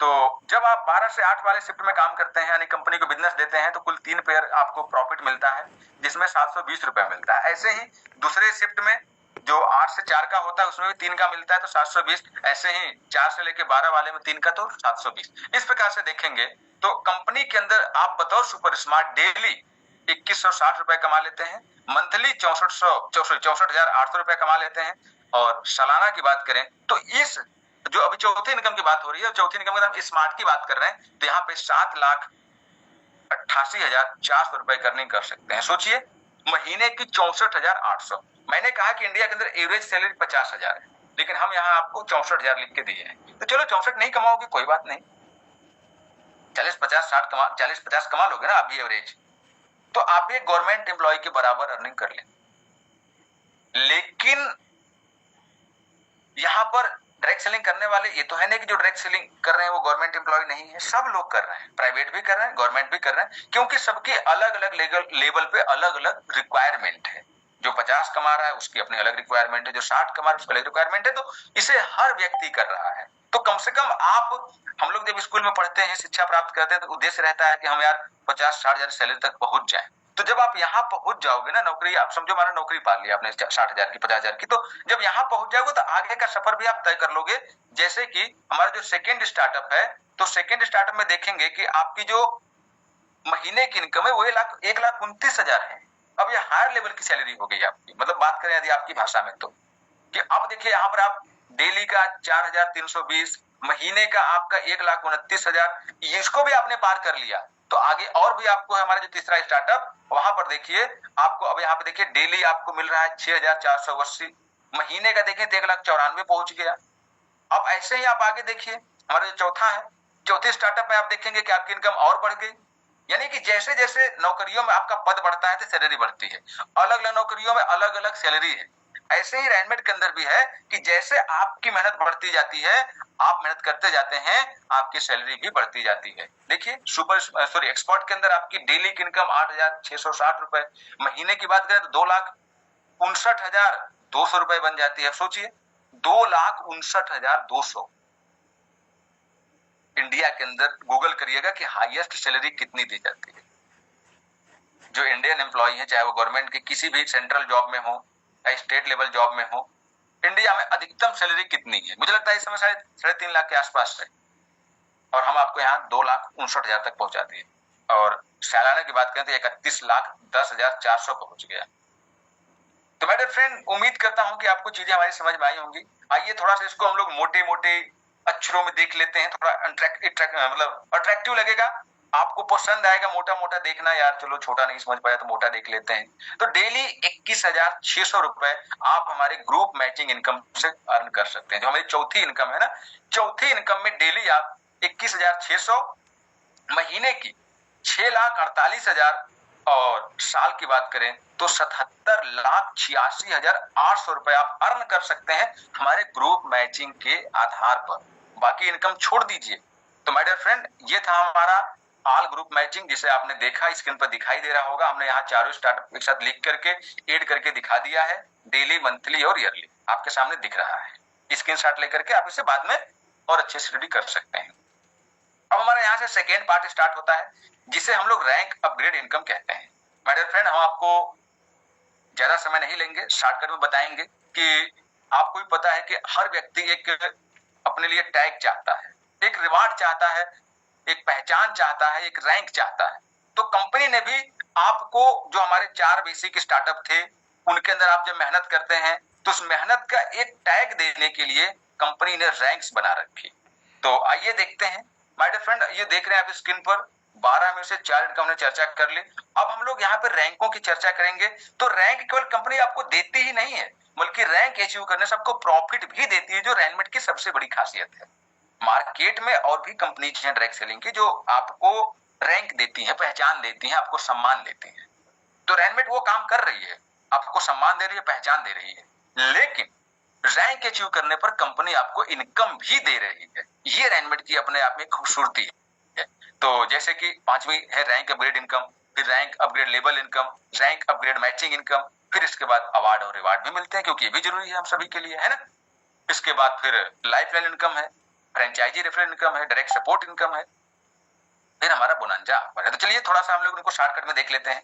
S1: तो जब आप 12 से 8 वाले शिफ्ट में काम करते हैं, यानी कंपनी को बिजनेस देते हैं, तो कुल 3 पेयर आपको प्रॉफिट मिलता है, जिसमें 720 रुपए मिलता है। ऐसे ही दूसरे शिफ्ट में जो 8 से 4 का होता है उसमें भी 3 का मिलता है, तो 720। ऐसे ही 4 से लेके 12 वाले में 3 का, तो 720। इस प्रकार से देखेंगे तो कंपनी के अंदर आप बताओ, सुपर स्मार्ट डेली 2160 रुपए कमा लेते हैं, मंथली 64,800 रुपए कमा लेते हैं, और सालाना की बात करें तो इस जो अभी चौथी इनकम की बात हो रही है, चौथी इनकम की हम स्मार्ट की बात कर रहे हैं, तो यहाँ पे 7 लाख 88,400 रुपए की अर्निंग कर सकते हैं। सोचिए, महीने की 64,800। मैंने कहा कि इंडिया के अंदर एवरेज सैलरी 50,000 है, लेकिन हम यहाँ आपको 64,000 लिख के दिए हैं। तो चलो 64 नहीं कमाओगे कोई बात नहीं, 40-50 कमा लोगे ना आप भी एवरेज, तो आप भी गवर्नमेंट एम्प्लॉय के बराबर अर्निंग कर लें। लेकिन यहां पर डायरेक्ट सेलिंग करने वाले ये तो है नहीं कि जो डायरेक्ट सेलिंग कर रहे हैं वो गवर्नमेंट एम्प्लॉय नहीं है, सब लोग कर रहे हैं, प्राइवेट भी कर रहे हैं, गवर्नमेंट भी कर रहे हैं, क्योंकि सबके अलग अलग लेवल पे अलग अलग रिक्वायरमेंट है। जो 50 कमा रहा है उसकी अपनी अलग रिक्वायरमेंट है, जो 60 कमा रहा है उसकी अलग रिक्वायरमेंट है, तो इसे हर व्यक्ति कर रहा है। तो कम से कम हम लोग जब स्कूल में पढ़ते हैं, शिक्षा प्राप्त करते हैं, तो उद्देश्य रहता है कि हम यार 50-60 हजार सैलरी तक पहुंच जाए। तो जब आप यहाँ पहुंच जाओगे ना, नौकरी आप समझो, माना नौकरी पा लिया आपने 60,000 की, 50,000 की, तो जब यहाँ पहुंच जाओगे तो आगे का सफर भी आप तय कर लोगे। जैसे कि हमारा जो सेकेंड स्टार्टअप है, तो सेकेंड स्टार्टअप में देखेंगे कि आपकी जो महीने की इनकम है वो 1,29,000 है। अब ये हायर लेवल की सैलरी हो गई आपकी, मतलब बात करें यदि आपकी भाषा में, तो कि अब देखिए यहाँ पर आप डेली का 4,320, महीने का आपका 1,29,000, इसको भी आपने पार कर लिया। तो आगे और भी आपको है, हमारा जो तीसरा स्टार्टअप, वहां पर देखिए आपको, अब यहाँ पे देखिए डेली आपको मिल रहा है 6,480, महीने का देखें तो 1,94,000 पहुंच गया। अब ऐसे ही आप आगे देखिए, हमारा जो चौथा है, चौथे स्टार्टअप में आप देखेंगे कि आपकी इनकम और बढ़ गई। यानी कि जैसे जैसे नौकरियों में आपका पद बढ़ता है तो सैलरी बढ़ती है, अलग अलग नौकरियों में अलग अलग सैलरी है। ऐसे ही रैनमेट के अंदर भी है कि जैसे आपकी मेहनत बढ़ती जाती है, आप मेहनत करते जाते हैं, आपकी सैलरी भी बढ़ती जाती है। देखिए एक्सपर्ट के अंदर आपकी डेली की इनकम 8,660 रुपए, महीने की बात करें तो 2,59,200 रुपए बन जाती है। सोचिए, 2,59,200। इंडिया के अंदर गूगल करिएगा कि हाईएस्ट सैलरी कितनी दी जाती है। जो इंडियन एम्प्लॉय है, चाहे वो गवर्नमेंट के किसी भी सेंट्रल जॉब में हो या स्टेट लेवल जॉब में हो, इंडिया में अधिकतम सैलरी कितनी है? मुझे लगता है इस समय शायद 3.5 लाख के आसपास है, और हम आपको यहाँ 2,59,000 तक पहुंचा दिए। और सालाना की बात करें तो 31,10,400 पहुंच गया। तो मेरे फ्रेंड, उम्मीद करता हूं कि आपको चीजें हमारी समझ में आई होंगी। आइए थोड़ा सा इसको हम लोग मोटे मोटे अक्षरों में देख लेते हैं, थोड़ा मतलब अट्रैक्टिव लगेगा, आपको पसंद आएगा मोटा मोटा देखना। यार चलो, छोटा नहीं समझ पाया तो मोटा देख लेते हैं। तो डेली 21,600 रुपए आप हमारे ग्रुप मैचिंग इनकम से अर्न कर सकते हैं। जो हमारी चौथी इनकम है ना, चौथी इनकम में डेली आप 21,600, महीने की 6,48,000, और साल की बात करें तो 77,86,800 रुपए आप अर्न कर सकते हैं हमारे ग्रुप मैचिंग के आधार पर। बाकी इनकम छोड़ दीजिए। तो माय डियर फ्रेंड, ये था हमारा ऑल ग्रुप मैचिंग, जिसे आपने देखा, स्क्रीन पर दिखाई दे रहा होगा। हमने यहाँ चारों स्टार्टअप एक साथ लिख करके एड करके दिखा दिया है, डेली, मंथली और ईयरली आपके सामने दिख रहा है। स्क्रीनशॉट लेकर के आप इसे बाद में और अच्छे से स्टडी कर सकते हैं। अब हमारा यहाँ से सेकेंड पार्ट स्टार्ट होता है, जिसे हम लोग रैंक अपग्रेड इनकम कहते हैं। माय डियर फ्रेंड, हम आपको ज्यादा समय नहीं लेंगे, शॉर्टकट में बताएंगे कि आपको भी पता है कि हर व्यक्ति एक अपने लिए टैग चाहता है, एक रिवार्ड चाहता है, एक पहचान चाहता है, एक रैंक चाहता है। तो कंपनी ने भी आपको, जो हमारे 4 बेसिक स्टार्टअप थे, उनके अंदर आप जब मेहनत करते हैं तो उस मेहनत का एक टैग देने के लिए कंपनी ने रैंक्स बना रखी। तो आइए देखते हैं। माय डियर फ्रेंड, ये देख रहे हैं आप स्क्रीन पर, 12 में से 4 इनकम हमने चर्चा कर ली। अब हम लोग यहाँ पे रैंकों की चर्चा करेंगे। तो रैंक केवल कंपनी आपको देती ही नहीं है, बल्कि रैंक अचीव करने से आपको प्रॉफिट भी देती है, जो रैनमेट की सबसे बड़ी खासियत है। मार्केट में और भी कंपनीज हैं डायरेक्ट सेलिंग की, जो आपको रैंक देती हैं, पहचान देती हैं, आपको सम्मान देती हैं। तो रैनमेट वो काम कर रही है, आपको सम्मान दे रही है, पहचान दे रही है। लेकिन रैंक अचीव करने पर कंपनी आपको इनकम भी दे रही है। ये रैनमेट की अपने आप में खूबसूरती है। तो जैसे कि 5वीं है रैंक अपग्रेड इनकम, फिर rank upgrade level income, rank upgrade matching income, फिर इसके बाद अवार्ड और रिवार्ड भी मिलते हैं, क्योंकि ये भी जरूरी है हम सभी के लिए, है ना। इसके बाद फिर लाइफ लाइन इनकम है, फ्रेंचाइजी रेफरल इनकम है, डायरेक्ट सपोर्ट इनकम है, फिर हमारा बोनांजा ऑफर है। तो चलिए थोड़ा सा हम लोग इनको शॉर्टकट में देख लेते हैं।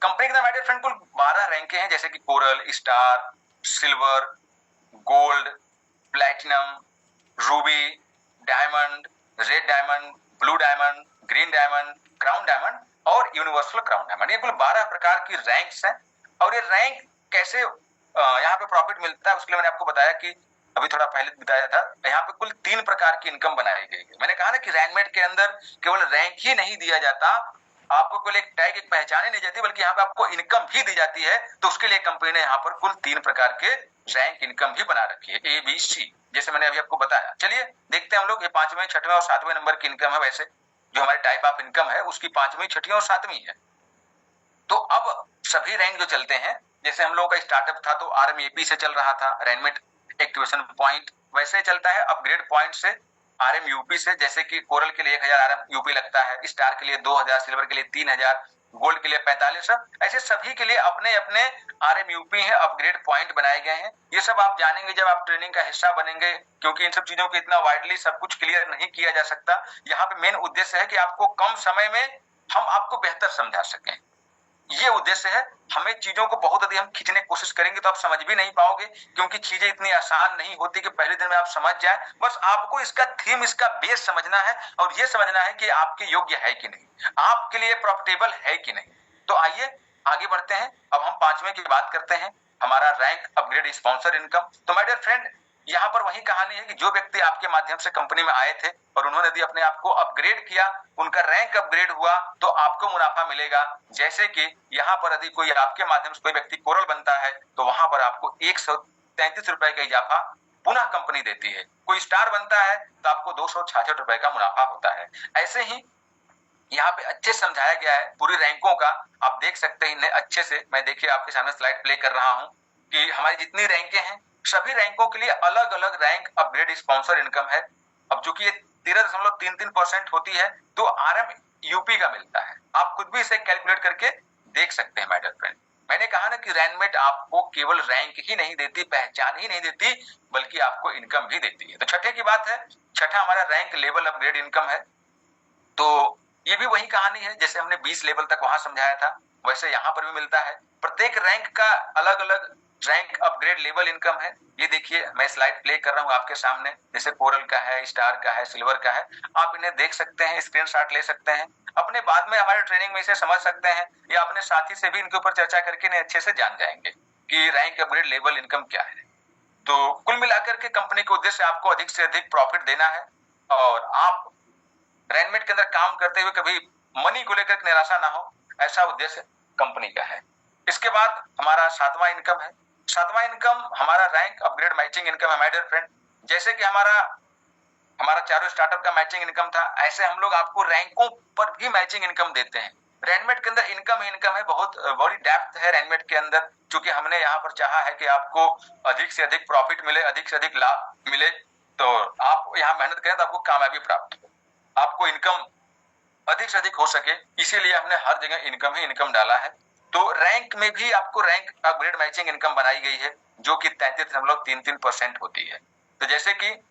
S1: कंपनी के माय डियर फ्रेंड कुल 12 रैंके हैं, जैसे कि coral, star, silver, gold, platinum, Ruby, diamond, red diamond, blue diamond, green diamond, crown diamond और यूनिवर्सल क्राउन डायमंड। ये कुल 12 प्रकार की रैंक्स हैं। और ये रैंक कैसे यहाँ पे प्रॉफिट मिलता है, उसके लिए मैंने आपको बताया कि अभी थोड़ा पहले बताया था, यहाँ पे कुल 3 प्रकार की इनकम बनाई गई है। मैंने कहा ना कि रैंकमेट के अंदर केवल रैंक ही नहीं दिया जाता, आपको केवल एक टैग, एक पहचान ही नहीं जाती, बल्कि यहाँ पे आपको इनकम भी दी जाती है। तो उसके लिए कंपनी ने यहाँ पर कुल 3 प्रकार के रैंक इनकम भी बना रखी है, ए बी सी, जैसे मैंने अभी आपको बताया। चलिए देखते हैं हम लोग, ये 5वें, 6वें और 7वें नंबर की इनकम है। वैसे जो हमारी टाइप ऑफ इनकम है उसकी 5वीं, 6वीं और 7वीं है। तो अब सभी रैंक जो चलते हैं, जैसे हम लोगों का स्टार्टअप था तो RMAP से चल रहा था, रैनमेट एक्टिवेशन पॉइंट, वैसे चलता है अपग्रेड पॉइंट से, RMUP से, जैसे कि कोरल के लिए 1000 RMUP लगता है, स्टार के लिए 2000, सिल्वर के लिए 3000, गोल्ड के लिए 4500, ऐसे सभी के लिए अपने अपने RMUP है, अपग्रेड पॉइंट बनाए गए हैं। ये सब आप जानेंगे जब आप ट्रेनिंग का हिस्सा बनेंगे, क्योंकि इन सब चीजों को इतना वाइडली सब कुछ क्लियर नहीं किया जा सकता। यहाँ पे मेन उद्देश्य है कि आपको कम समय में हम आपको बेहतर समझा सकें, ये उद्देश्य है। हमें चीजों को बहुत अधिक हम खींचने की कोशिश करेंगे तो आप समझ भी नहीं पाओगे, क्योंकि चीजें इतनी आसान नहीं होती कि पहले दिन में आप समझ जाए। बस आपको इसका थीम, इसका बेस समझना है और ये समझना है कि आपके योग्य है कि नहीं, आपके लिए प्रॉफिटेबल है कि नहीं। तो आइए आगे बढ़ते हैं। अब हम 5वें की बात करते हैं, हमारा रैंक अपग्रेड स्पॉन्सर इनकम। तो माय डियर फ्रेंड, यहाँ पर वही कहानी है कि जो व्यक्ति आपके माध्यम से कंपनी में आए थे और उन्होंने यदि अपने आप को अपग्रेड किया, उनका रैंक अपग्रेड हुआ, तो आपको मुनाफा मिलेगा। जैसे कि यहाँ पर यदि कोई आपके माध्यम से कोई व्यक्ति कोरल बनता है तो वहां पर आपको 133 रुपए का इजाफा पुनः कंपनी देती है। कोई स्टार बनता है तो आपको 266 रुपए का मुनाफा होता है। ऐसे ही यहाँ पे अच्छे समझाया गया है पूरी रैंकों का, आप देख सकते हैं इन्हें अच्छे से। मैं देखिए आपके सामने स्लाइड प्ले कर रहा हूँ कि हमारी जितनी रैंकें हैं, सभी रैंकों के लिए अलग अलग रैंक अपग्रेड स्पॉन्सर इनकम है। अब चूंकि ये 13.33% होती है तो RMUP का मिलता है। आप खुद भी इसे कैलकुलेट करके देख सकते हैं माय डियर फ्रेंड। मैंने कहा ना कि रैनमेट आपको केवल रैंक ही नहीं देती, पहचान ही नहीं देती, बल्कि आपको इनकम भी देती है। तो छठे की बात है, छठा हमारा रैंक लेवल अपग्रेड इनकम है। तो ये भी वही कहानी है, जैसे हमने 20 लेवल तक वहां समझाया था, वैसे यहाँ पर भी मिलता है। प्रत्येक रैंक का अलग अलग रैंक अपग्रेड लेवल इनकम है। ये देखिए मैं स्लाइड प्ले कर रहा हूँ आपके सामने, जैसे कोरल का है, स्टार का है, सिल्वर का है। आप इन्हें देख सकते हैं, स्क्रीनशॉट ले सकते हैं, अपने बाद में हमारे ट्रेनिंग में इसे समझ सकते हैं, या अपने साथी से भी इनके ऊपर चर्चा करके इन्हें अच्छे से जान जाएंगे कि रैंक अपग्रेड लेवल इनकम क्या है। तो कुल मिलाकर के कंपनी के उद्देश्य आपको अधिक से अधिक प्रॉफिट देना है और आप रैनमेट के अंदर काम करते हुए कभी मनी को लेकर निराशा ना हो, ऐसा उद्देश्य कंपनी का है। इसके बाद हमारा 7वां इनकम है। 7वां इनकम हमारा रैंक अपग्रेड मैचिंग इनकम है माय डियर फ्रेंड। जैसे कि हमारा चारों स्टार्टअप का मैचिंग इनकम था, ऐसे हम लोग आपको रैंकों पर भी मैचिंग इनकम देते हैं। रैनमेट के अंदर इनकम ही इनकम है, बहुत बड़ी डेप्थ है रैनमेट के अंदर, क्योंकि हमने यहाँ पर चाहा है कि आपको अधिक से अधिक प्रॉफिट मिले, अधिक से अधिक लाभ मिले। तो आप यहाँ मेहनत करें तो आपको कामयाबी प्राप्त हो, आपको इनकम अधिक से अधिक हो सके, इसीलिए हमने हर जगह इनकम ही इनकम डाला है। तो रैंक में भी आपको रैंक अपग्रेड मैचिंग इनकम बनाई गई है, जो कि 33.33% होती है। तो जैसे कि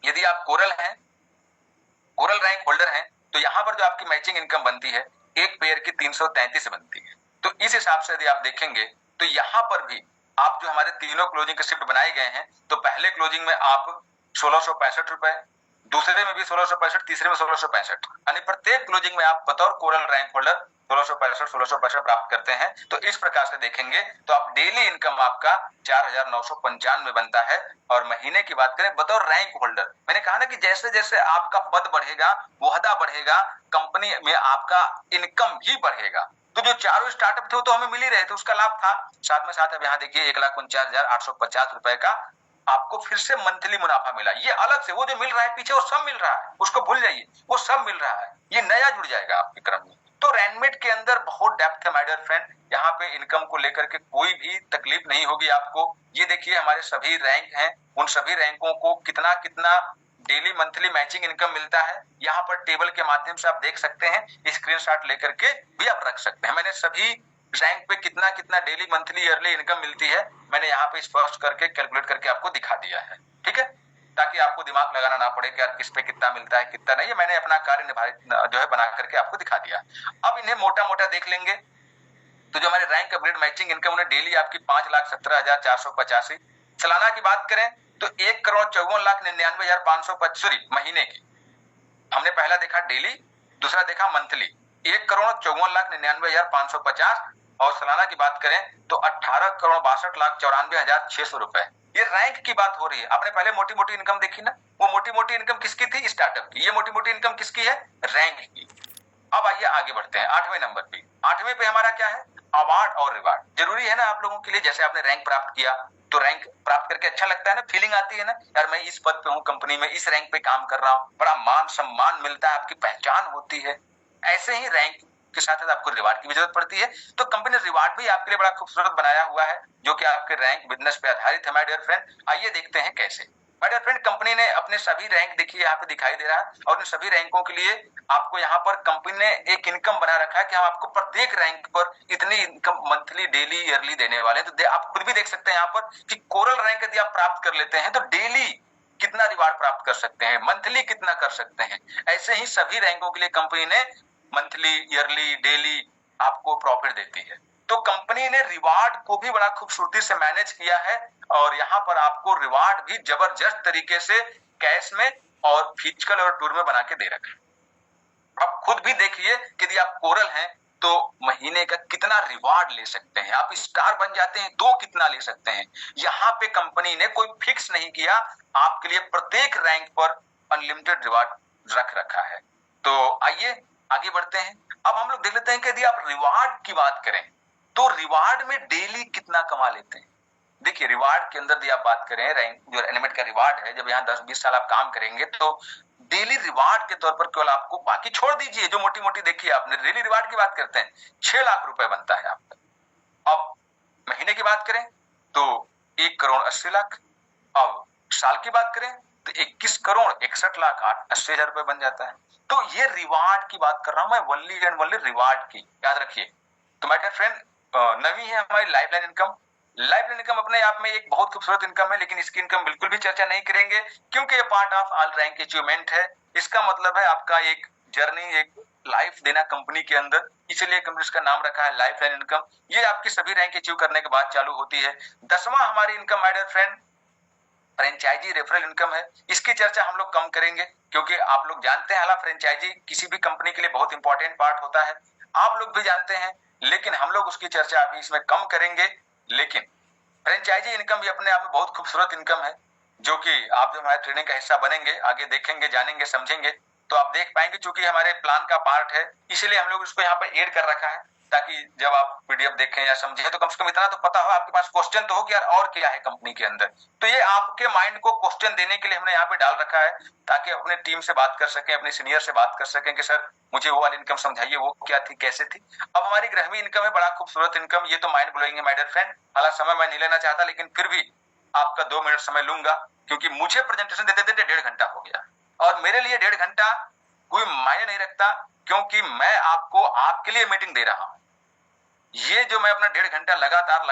S1: यदि आप कोरल हैं, कोरल रैंक होल्डर हैं, तो यहाँ पर जो आपकी मैचिंग इनकम बनती है, एक पेयर की 333 बनती है। तो इस हिसाब से यदि आप देखेंगे तो यहाँ पर भी आप जो हमारे तीनों क्लोजिंग के शिफ्ट बनाए गए हैं, तो पहले क्लोजिंग में आप 1665 रुपए, दूसरे में भी 1665, तीसरे में 1665, यानी प्रत्येक क्लोजिंग में आप बतौर कोरल रैंक होल्डर 1665 प्राप्त करते हैं। तो इस प्रकार से देखेंगे तो आप डेली इनकम आपका 4995 बनता है। और महीने की बात करें बतौर रैंक होल्डर, मैंने कहा ना कि जैसे जैसे आपका पद बढ़ेगा, ओहदा बढ़ेगा, कंपनी में आपका इनकम भी बढ़ेगा। तो जो चारों स्टार्टअप थे वो तो हमें मिल ही रहे थे, उसका लाभ था। साथ में साथ अब यहाँ देखिए 1,49,850 रुपए का आपको फिर से मंथली मुनाफा मिला। ये अलग से, वो जो मिल रहा है पीछे वो सब मिल रहा है, उसको भूल जाइए, वो सब मिल रहा है, ये नया जुड़ जाएगा आपके क्रम में। तो रैनमेट के अंदर बहुत डेप्थ है माय डियर फ्रेंड, यहाँ पे इनकम को लेकर के कोई भी तकलीफ नहीं होगी आपको। ये देखिए हमारे सभी रैंक हैं, उन सभी रैंकों को कितना कितना डेली मंथली मैचिंग इनकम मिलता है, यहाँ पर टेबल के माध्यम से आप देख सकते हैं, स्क्रीनशॉट लेकर के भी आप रख सकते हैं। मैंने सभी रैंक पे कितना कितना डेली मंथली ईयरली इनकम मिलती है, मैंने यहाँ पे स्पष्ट करके कैलकुलेट करके आपको दिखा दिया है, ठीक है, ताकि आपको दिमाग लगाना ना पड़े कि यार किस पे कितना मिलता है कितना नहीं। मैंने अपना कार्य जो है बना करके आपको दिखा दिया। अब इन्हें मोटा मोटा देख लेंगे तो जो हमारे रैंक अपग्रेड मैचिंग इनकम उन्हें डेली आपकी 5,17,485, सालाना की बात करें तो 1,54,99,550, सॉरी महीने की। हमने पहला देखा डेली, दूसरा देखा मंथली, 1,54,99,550, और सालाना की बात करें तो 18,62,94,600 रुपए। ये रैंक की बात हो रही है। आपने पहले मोटी मोटी इनकम देखी ना, वो मोटी मोटी इनकम किसकी थी? स्टार्टअप की। ये मोटी मोटी इनकम किसकी है? रैंक की। अब आइए आगे बढ़ते हैं 8वें नंबर पे। 8वें पे हमारा क्या है, अवार्ड और रिवार्ड। जरूरी है ना आप लोगों के लिए, जैसे आपने रैंक प्राप्त किया तो रैंक प्राप्त करके अच्छा लगता है ना, फीलिंग आती है ना, यार मैं इस पद पे हूँ कंपनी में, इस रैंक पे काम कर रहा हूँ, बड़ा मान सम्मान मिलता है, आपकी पहचान होती है। ऐसे ही रैंक के साथ साथ आपको रिवार्ड की भी जरूरत पड़ती है। तो कंपनी ने रिवार्ड भी आपके लिए बड़ा खूबसूरत बनाया हुआ है, जो कि आपके रैंक बिजनेस पे आधारित है माय डियर फ्रेंड। आइए देखते हैं कैसे। माय डियर फ्रेंड, कंपनी ने अपने सभी रैंक, देखिए यहाँ पे दिखाई दे रहा है, और इन सभी रैंकों के लिए आपको यहाँ पर कंपनी ने एक इनकम बना रखा है कि हम आपको प्रत्येक रैंक पर इतनी इनकम मंथली, डेली, ईयरली देने वाले हैं। तो आप खुद भी देख सकते हैं यहाँ पर कि कोरल रैंक यदि आप प्राप्त कर लेते हैं तो डेली कितना रिवार्ड प्राप्त कर सकते हैं, मंथली कितना कर सकते हैं। ऐसे ही सभी रैंकों के लिए कंपनी ने मंथली, ईयरली, डेली आपको प्रॉफिट देती है। तो कंपनी ने रिवार्ड को भी बड़ा खूबसूरती से मैनेज किया है, और यहाँ पर आपको रिवार्ड भी जबरदस्त तरीके से कैश में और फिजिकल और टूर में बना के दे रखा है। आप खुद भी देखिए कि यदि आप कोरल हैं तो महीने का कितना रिवार्ड ले सकते हैं, आप स्टार बन जाते हैं तो कितना ले सकते हैं। यहाँ पे कंपनी ने कोई फिक्स नहीं किया, आपके लिए प्रत्येक रैंक पर अनलिमिटेड रिवार्ड रख रखा है। तो आइए आगे बढ़ते हैं। अब हम लोग देख लेते हैं कि यदि आप रिवार्ड की बात करें तो रिवार्ड में डेली कितना कमा लेते हैं। देखिए रिवार्ड के अंदर यदि आप बात करें, रैंक जो एनिमेट का रिवार्ड है, जब यहाँ 10-20 साल आप काम करेंगे तो डेली रिवार्ड के तौर पर केवल आपको, बाकी छोड़ दीजिए जो मोटी मोटी देखिए आपने, डेली रिवार्ड की बात करते हैं 6 लाख रुपए बनता है आपका। अब महीने की बात करें तो 1,80,00,000। अब साल की बात करें तो 21,61,80,000 रुपए बन जाता है। तो ये रिवार्ड की बात कर रहा हूं मैं, वनली एंड वनली रिवार्ड की, याद रखिए। तो माय डियर फ्रेंड, नवी है हमारी लाइफलाइन इनकम। लाइफलाइन इनकम अपने आप में एक बहुत खूबसूरत इनकम है, लेकिन इसकी इनकम बिल्कुल भी चर्चा नहीं करेंगे क्योंकि ये part of all rank achievement है। इसका मतलब है आपका एक जर्नी, एक लाइफ देना कंपनी के अंदर, इसलिए कंपनी इसका नाम रखा है लाइफलाइन इनकम। ये आपकी सभी रैंक अचीव करने के बाद चालू होती है। 10वां हमारी income my dear friend franchisee referral income है। इसकी चर्चा हम लोग कम करेंगे क्योंकि आप लोग जानते हैं, हालांकि फ्रेंचाइजी किसी भी कंपनी के लिए बहुत इंपॉर्टेंट पार्ट होता है, आप लोग भी जानते हैं, लेकिन हम लोग उसकी चर्चा अभी इसमें कम करेंगे। लेकिन फ्रेंचाइजी इनकम भी अपने आप में बहुत खूबसूरत इनकम है, जो कि आप जब हमारे ट्रेनिंग का हिस्सा बनेंगे, आगे देखेंगे, जानेंगे, समझेंगे तो आप देख पाएंगे। चूंकि हमारे प्लान का पार्ट है इसीलिए हम लोग इसको यहाँ पर ऐड कर रखा है, ताकि जब आप पीडीएफ देखें या समझें तो कम से कम इतना तो पता हो, आपके पास क्वेश्चन तो हो कि यार और क्या है कंपनी के अंदर। तो ये आपके माइंड को क्वेश्चन देने के लिए हमने यहाँ पे डाल रखा है, ताकि अपने टीम से बात कर सकें, अपने सीनियर से बात कर सकें कि सर मुझे वो वाली इनकम समझाइए, वो क्या थी, कैसे थी। अब हमारी 11वीं इनकम है, बड़ा खूबसूरत इनकम, ये तो माइंड ब्लोइंग है माय डियर फ्रेंड। हालांकि समय मैं नहीं लेना चाहता, लेकिन फिर भी आपका 2 मिनट समय लूंगा, क्योंकि मुझे प्रेजेंटेशन देते देते 1.5 घंटा हो गया, और मेरे लिए 1.5 घंटा कोई मायने नहीं रखता, क्योंकि मैं आपको आपके लिए मीटिंग दे रहा हूं। ये जो मैं अपना 1.5 घंटा लगातार